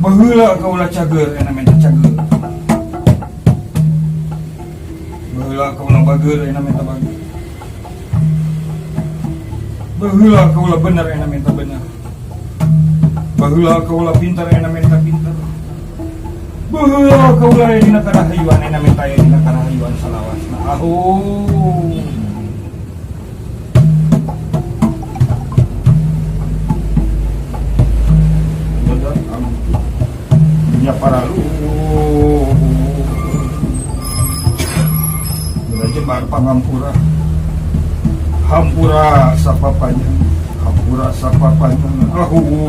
Baheula kaulah cager ena menta cager. Baheula kaulah bager ena menta bager. Baheula kaulah bener ena menta bener. Baheula kaulah pintar ena menta pintar. Baheula kaulah dina karahayuan ena menta dina karahayuan salawasna. Aho. Ya para lu jembar pangampura hampura sapapanya hampura sapapanya ahun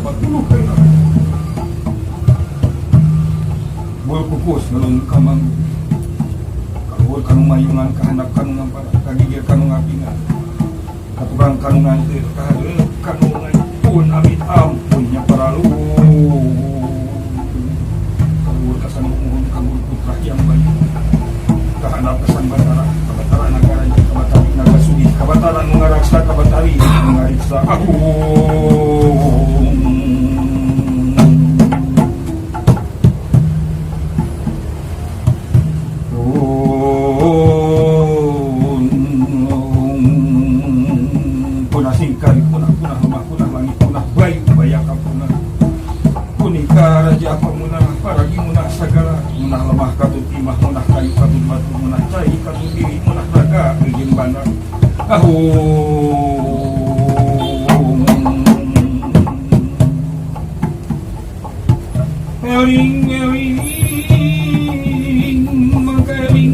patuluh kaya bol kukus ngelun kamang kalur kanu mayungan kahandap kanu ngampara kagigir kanu ngapingan katurang kanu ngantir kahadeuk kanu pun amit ampunnya para lu kabur kesan umum kabur putra yang baik kehandap kesan batara kabatara negara kabatari naga sudi kabataran mengaraksa kabatari mengariksa aku punah singkari punah lemah punah langit punah bayu bayaka punah kunika raja pamunah paragi munah sagala munah lemah katut imah munah kayu katut batu munah cai katut diri munah raga izin bandar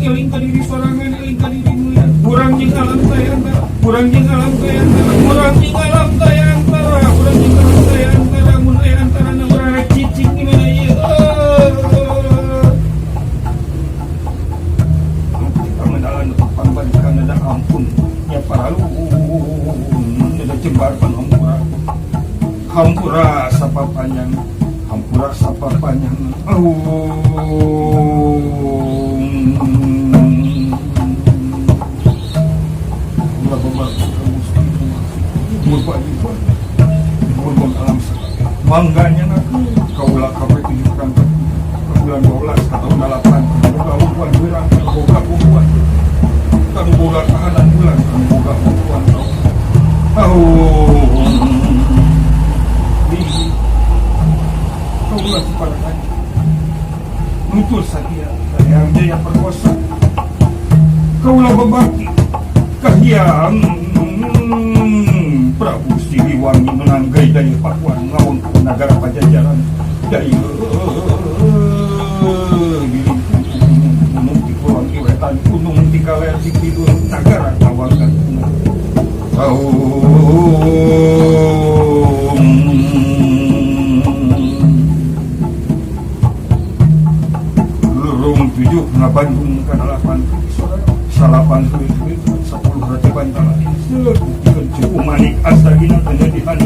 eling kadiri sorangan eling kadiri mulia kurang jeung alam sayantara kurang jeung alam sayantara kurang jeung alam sayantara kurang jeung alam sayantara mun aya antarana urang cicing di mana ieu pamendalan pambalikan ada ampun ya para lu ada jembar hampura hampura sapa panjang hampura sapa panjang bangganya aku kaulah kafe tunjukkan ke bulan 12 atau 8 boga hubungan berang boga hubungan kan boga tahanan bulan kan boga hubungan kaulah sepadan nutur saja yang jaya perkosa kaulah berbakti kahyang Prabu Siliwangi menanggai dari Pakuan ngawon negara Pajajaran dari gunung di Pulau Iwetan gunung di Kaler di Kidul negara Tawagan lurung 7 ngabandung ke 8 salapan 10 Raja Bantala cukup manik astagina penyedihan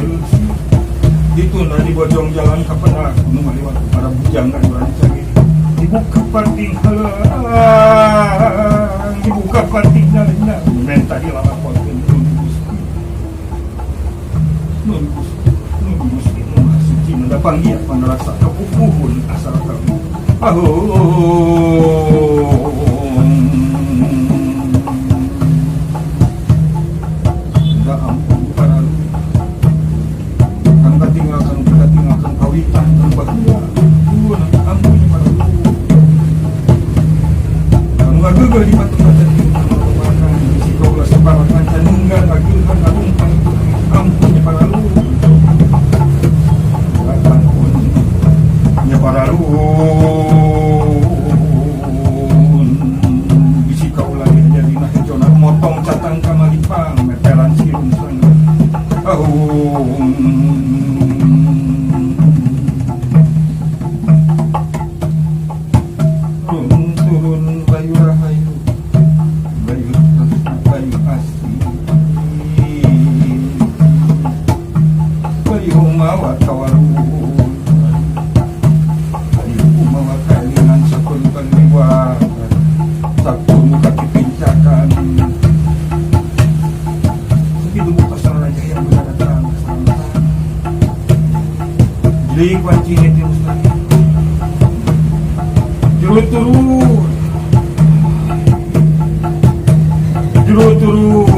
ditunda di bojong jalan ke penah gunung lewat para bujangan berani cari dibuka parting halang dibuka parting nalina minta di lapor nunggus suci mendapat dia menerasa kepupuhun asal kamu ampun para lu kan ketinggalkan kawitan kan bahwa ampun para lu kan gak gagal di batu-batu kan si kaulah separakan canunggan agilkan arumpang ampun para lu ampun ya para lu bisi kaulah jadi nah jona motong catang kamalipang meteran sirun sana turun bayu rahayu bayu asli bayu mawa kawaru bayu mawa kainan sakun panliwa sakun muka kipincakan itu bukan salah raja yang berada terang Deui kunci teh Ustaz. Jero turun.